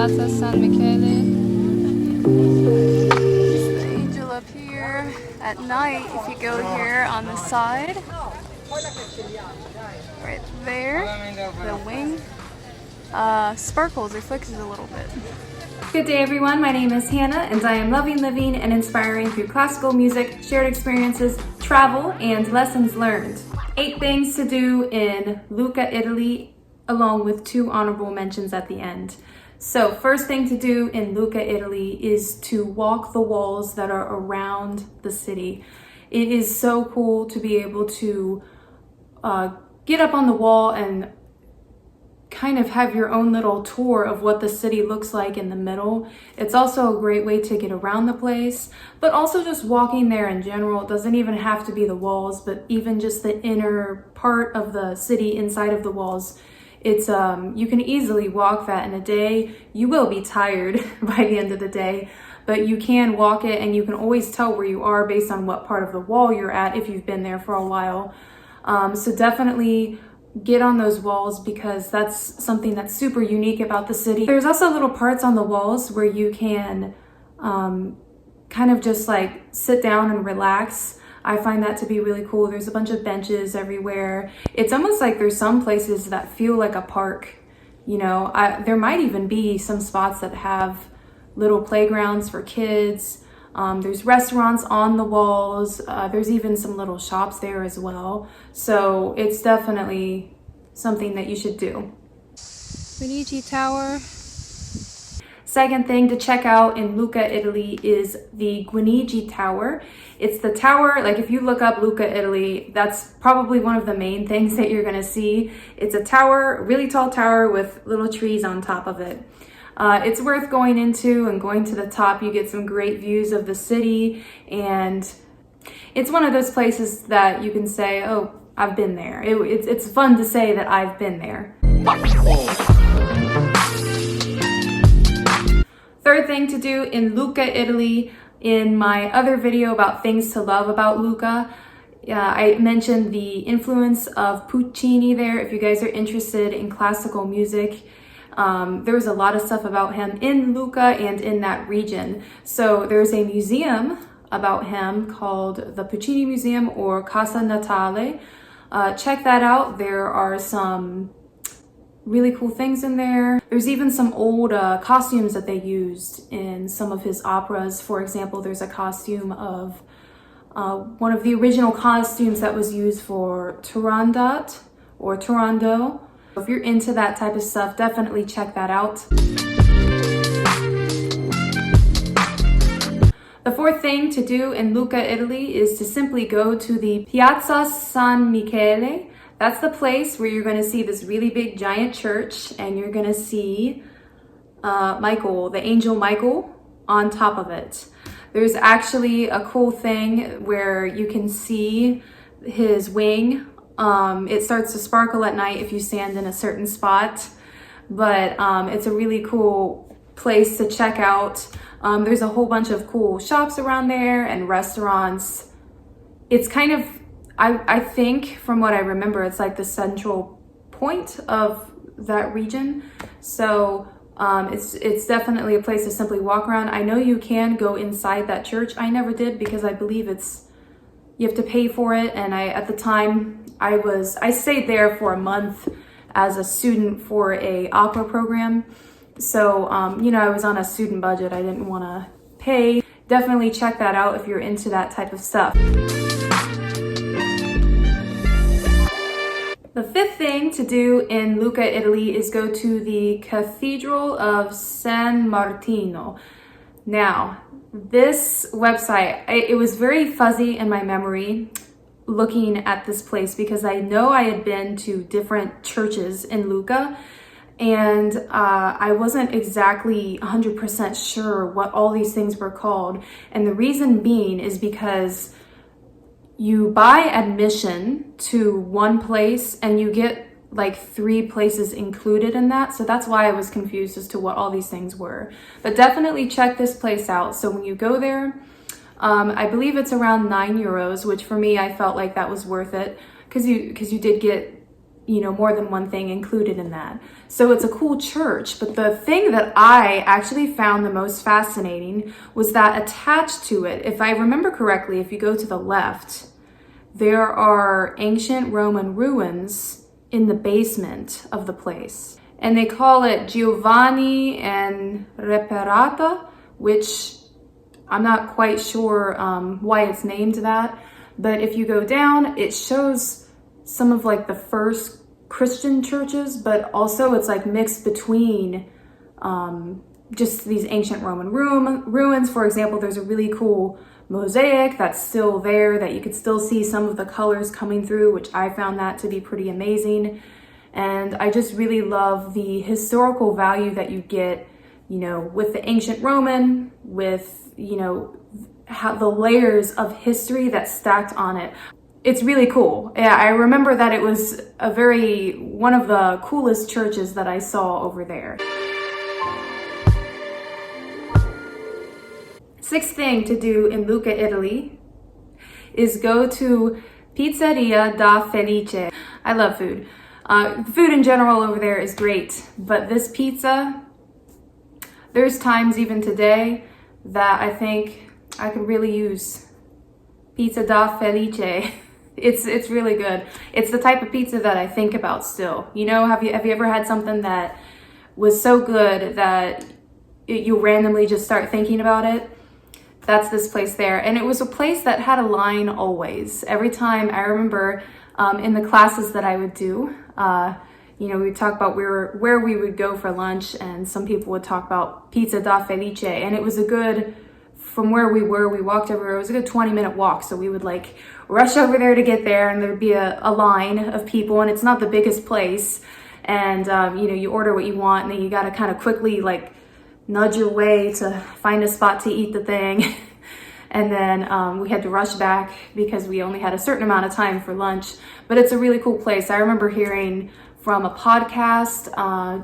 Piazza San Michele. There's the angel up here. At night, if you go here on the side, right there, the wing sparkles, reflects a little bit. Good day everyone, my name is Hannah and I am loving, living, and inspiring through classical music, shared experiences, travel, and lessons learned. 8 things to do in Lucca, Italy, along with 2 honorable mentions at the end. So first thing to do in Lucca, Italy is to walk the walls that are around the city. It is so cool to be able to get up on the wall and kind of have your own little tour of what the city looks like in the middle. It's also a great way to get around the place, but also just walking there in general. It doesn't even have to be the walls, but even just the inner part of the city inside of the walls. It's you can easily walk that in a day. You will be tired by the end of the day, but you can walk it and you can always tell where you are based on what part of the wall you're at if you've been there for a while. So definitely get on those walls because that's something that's super unique about the city. There's also little parts on the walls where you can kind of just like sit down and relax. I find that to be really cool. There's a bunch of benches everywhere. It's almost like there's some places that feel like a park. You know, there might even be some spots that have little playgrounds for kids. There's restaurants on the walls. There's even some little shops there as well. So it's definitely something that you should do. Guinigi Tower. Second thing to check out in Lucca, Italy is the Guinigi Tower. It's the tower, like if you look up Lucca, Italy, that's probably one of the main things that you're gonna see. It's a tower, a really tall tower with little trees on top of it. It's worth going into, and going to the top you get some great views of the city, and it's one of those places that you can say, oh, I've been there. It's fun to say that I've been there. Third thing to do in Lucca, Italy, in my other video about things to love about Lucca, I mentioned the influence of Puccini there. If you guys are interested in classical music, there was a lot of stuff about him in Lucca and in that region. So there's a museum about him called the Puccini Museum or Casa Natale. Check that out. There are some really cool things in there. There's even some old costumes that they used in some of his operas. For example, there's a costume of one of the original costumes that was used for Turandot or Turando. If you're into that type of stuff, definitely check that out. The fourth thing to do in Lucca, Italy is to simply go to the Piazza San Miguel. That's the place where you're going to see this really big giant church, and you're going to see Michael, the angel Michael, on top of it. There's actually a cool thing where you can see his wing. It starts to sparkle at night if you stand in a certain spot, but it's a really cool place to check out. There's a whole bunch of cool shops around there and restaurants. It's kind of, I think from what I remember, it's like the central point of that region. So it's definitely a place to simply walk around. I know you can go inside that church. I never did because I believe you have to pay for it. And at the time I stayed there for a month as a student for a opera program. So, you know, I was on a student budget. I didn't want to pay. Definitely check that out if you're into that type of stuff. The fifth thing to do in Lucca, Italy is go to the Cathedral of San Martino. Now, this website, it was very fuzzy in my memory looking at this place because I know I had been to different churches in Lucca, and I wasn't exactly 100% sure what all these things were called. And the reason being is because you buy admission to one place and you get like 3 places included in that. So that's why I was confused as to what all these things were. But definitely check this place out. So when you go there, I believe it's around €9, which for me, I felt like that was worth it because you did get more than one thing included in that. So it's a cool church, but the thing that I actually found the most fascinating was that attached to it, if I remember correctly, if you go to the left, there are ancient Roman ruins in the basement of the place. And they call it Giovanni and Reparata, which I'm not quite sure why it's named that. But if you go down, it shows some of like the first Christian churches, but also it's like mixed between just these ancient Roman ruins. For example, there's a really cool mosaic that's still there that you could still see some of the colors coming through, which I found that to be pretty amazing. And I just really love the historical value that you get, with the ancient Roman, with, how the layers of history that's stacked on it. It's really cool. Yeah, I remember that it was one of the coolest churches that I saw over there. Sixth thing to do in Lucca, Italy is go to Pizzeria da Felice. I love food. Food in general over there is great, but this pizza, there's times even today that I think I could really use Pizza da Felice. It's really good. It's the type of pizza that I think about still. Have you ever had something that was so good that you randomly just start thinking about it? That's this place there. And it was a place that had a line always. Every time, I remember in the classes that I would do, we'd talk about where we would go for lunch, and some people would talk about Pizza da Felice. And it was from where we walked over, it was a good 20-minute walk. So we would like rush over there to get there, and there'd be a line of people, and it's not the biggest place. And, you order what you want, and then you got to kind of quickly like nudge your way to find a spot to eat the thing. And then we had to rush back because we only had a certain amount of time for lunch. But it's a really cool place. I remember hearing from a podcast,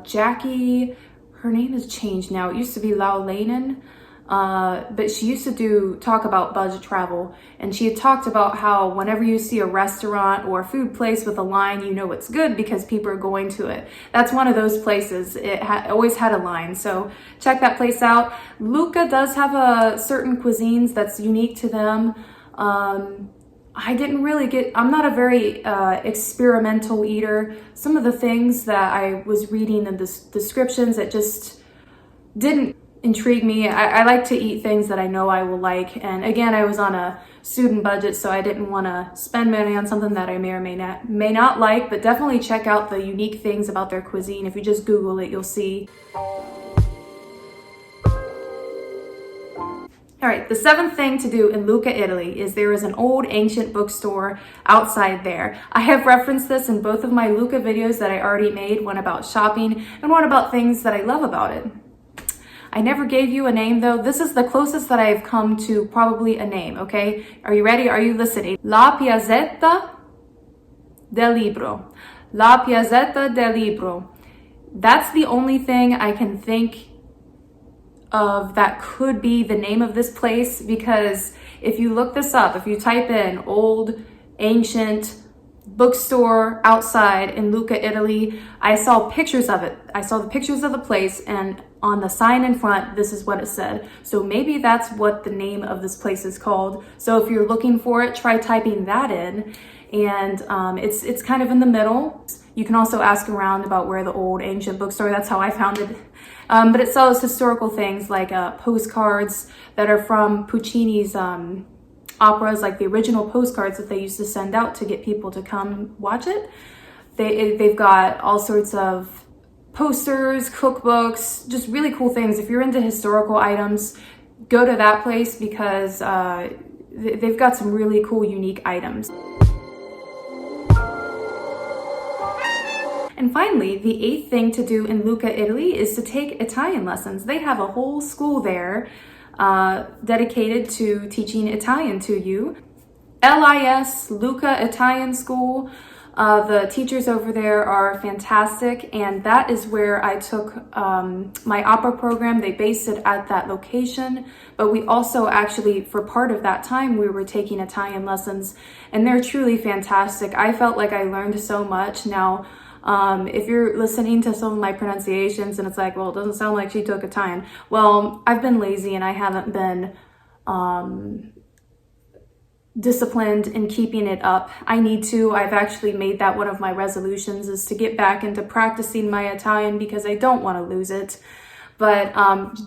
Jackie, her name has changed now. It used to be Lau Lanen. But she used to talk about budget travel, and she had talked about how whenever you see a restaurant or a food place with a line, it's good because people are going to it. That's one of those places. It always had a line, so check that place out. Lucca does have certain cuisines that's unique to them. I'm not a very experimental eater. Some of the things that I was reading in the descriptions, it just didn't intrigue me. I like to eat things that I know I will like. And again, I was on a student budget, so I didn't want to spend money on something that I may or may not like, but definitely check out the unique things about their cuisine. If you just Google it, you'll see. All right, the seventh thing to do in Lucca, Italy is there is an old ancient bookstore outside there. I have referenced this in both of my Lucca videos that I already made, one about shopping and one about things that I love about it. I never gave you a name though. This is the closest that I've come to probably a name, okay? Are you ready? Are you listening? La Piazetta del Libro. La Piazetta del Libro. That's the only thing I can think of that could be the name of this place, because if you look this up, if you type in old ancient bookstore outside in Lucca, Italy, I saw pictures of it. I saw the pictures of the place, and on the sign in front, this is what it said. So maybe that's what the name of this place is called. So if you're looking for it, try typing that in. And it's kind of in the middle. You can also ask around about where the old ancient bookstore, that's how I found it. But it sells historical things like postcards that are from Puccini's operas, like the original postcards that they used to send out to get people to come watch it. They've got all sorts of posters, cookbooks, just really cool things. If you're into historical items, go to that place because they've got some really cool, unique items. And finally, the eighth thing to do in Lucca, Italy is to take Italian lessons. They have a whole school there dedicated to teaching Italian to you. LIS, Lucca Italian School. The teachers over there are fantastic, and that is where I took my opera program. They based it at that location, but we also actually, for part of that time, we were taking Italian lessons, and they're truly fantastic. I felt like I learned so much. Now, if you're listening to some of my pronunciations and it's like, well, it doesn't sound like she took Italian. Well, I've been lazy and I haven't been disciplined in keeping it up. I need to. I've actually made that one of my resolutions, is to get back into practicing my Italian because I don't want to lose it. But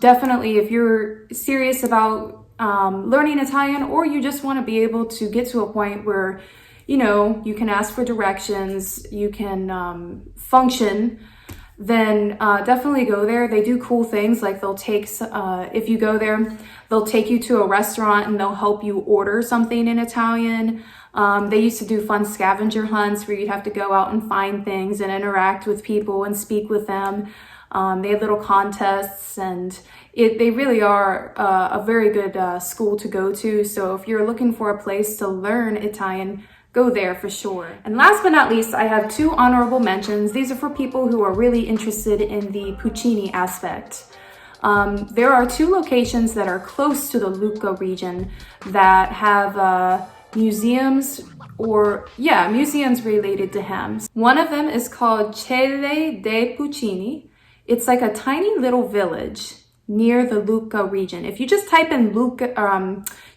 definitely, if you're serious about learning Italian, or you just want to be able to get to a point where, you know, you can ask for directions, you can function, then definitely go there. They do cool things, like they'll take, if you go there, they'll take you to a restaurant and they'll help you order something in Italian. They used to do fun scavenger hunts where you'd have to go out and find things and interact with people and speak with them. They have little contests, and they really are a very good school to go to. So if you're looking for a place to learn Italian, go there for sure. And last but not least, I have 2 honorable mentions. These are for people who are really interested in the Puccini aspect. There are 2 locations that are close to the Lucca region that have museums museums related to him. One of them is called Celle dei Puccini. It's like a tiny little village near the Lucca region. If you just type in Lucca,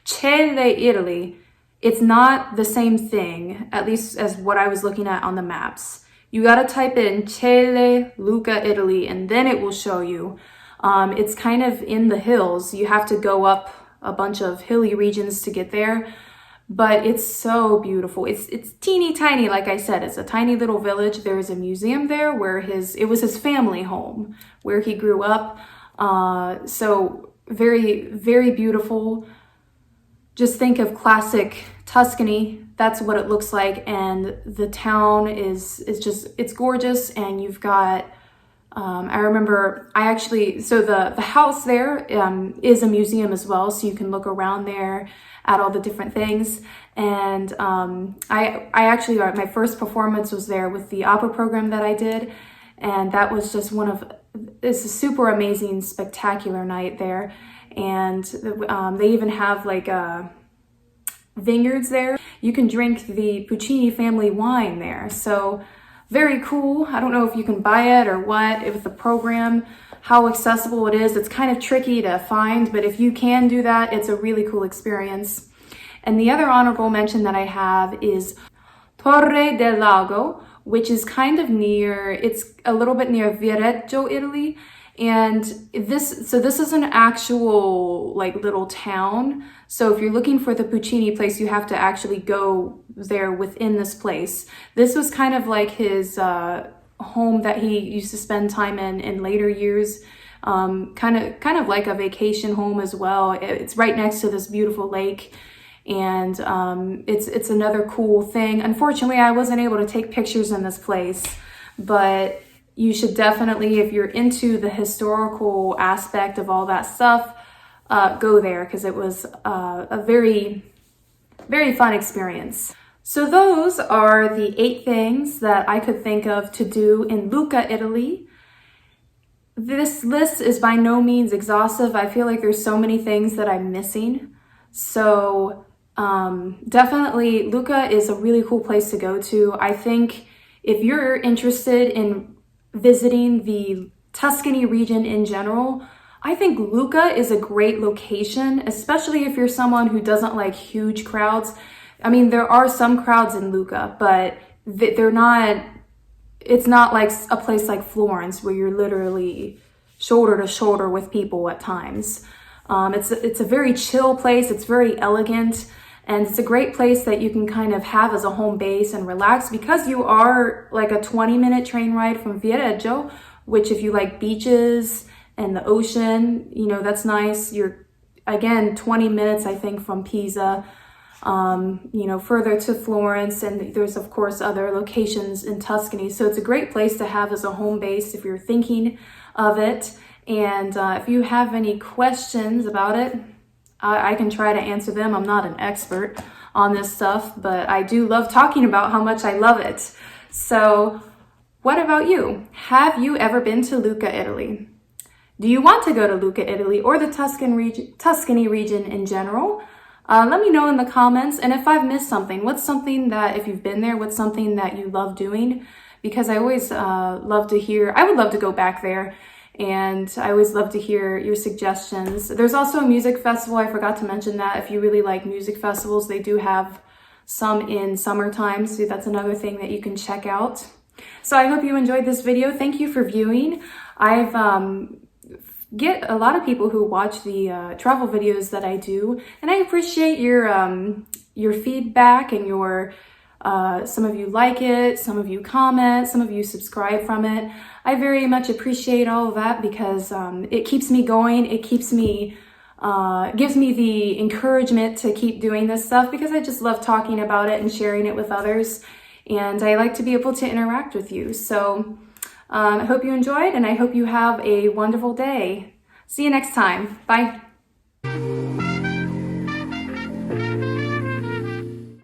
Celle, Italy, it's not the same thing, at least as what I was looking at on the maps. You gotta type in Celle, Lucca, Italy, and then it will show you. It's kind of in the hills. You have to go up a bunch of hilly regions to get there, but it's so beautiful. It's teeny tiny, like I said. It's a tiny little village. There is a museum there where it was his family home, where he grew up. So very, very beautiful. Just think of classic Tuscany. That's what it looks like, and the town is just, it's gorgeous. And you've got I remember the house there is a museum as well, so you can look around there at all the different things. And I actually, my first performance was there with the opera program that I did, and that was just it's a super amazing, spectacular night there. And they even have like vineyards there. You can drink the Puccini family wine there. So very cool. I don't know if you can buy it or what with the program, how accessible it is. It's kind of tricky to find, but if you can do that, it's a really cool experience. And the other honorable mention that I have is Torre del Lago, which is kind of it's a little bit near Viareggio, Italy. And this is an actual like little town. So if you're looking for the Puccini place, you have to actually go there within this place. This was kind of like his home that he used to spend time in later years. Kind of like a vacation home as well. It's right next to this beautiful lake, and it's another cool thing. Unfortunately, I wasn't able to take pictures in this place, but you should definitely, if you're into the historical aspect of all that stuff, go there, because it was a very, very fun experience. So those are the 8 things that I could think of to do in Lucca, Italy. This list is by no means exhaustive. I feel like there's so many things that I'm missing. So definitely Lucca is a really cool place to go to. I think if you're interested in visiting the Tuscany region in general, I think Lucca is a great location, especially if you're someone who doesn't like huge crowds. I mean, there are some crowds in Lucca, but it's not like a place like Florence where you're literally shoulder to shoulder with people at times. It's a very chill place. It's very elegant. And it's a great place that you can kind of have as a home base and relax, because you are like a 20-minute train ride from Viareggio, which if you like beaches and the ocean, you know, that's nice. You're, again, 20 minutes, I think, from Pisa, you know, further to Florence. And there's, of course, other locations in Tuscany. So it's a great place to have as a home base if you're thinking of it. And if you have any questions about it, I can try to answer them. I'm not an expert. on this stuff, but I do love talking about how much I love it. So what about you? Have you ever been to Lucca, Italy? Do you want to go to Lucca, Italy, or the Tuscany region in general? Let me know in the comments, and if I've missed something, what's something that, if you've been there, what's something that you love doing? Because I always love to hear, I would love to go back there, and I always love to hear your suggestions. There's also a music festival, I forgot to mention that. If you really like music festivals, they do have some in summertime, so that's another thing that you can check out. So I hope you enjoyed this video. Thank you for viewing. I've get a lot of people who watch the travel videos that I do, and I appreciate your feedback and your some of you like it, some of you comment, some of you subscribe from it. I very much appreciate all of that because it keeps me going. It keeps me gives me the encouragement to keep doing this stuff because I just love talking about it and sharing it with others, and I like to be able to interact with you. So I hope you enjoyed, and I hope you have a wonderful day. See you next time. Bye.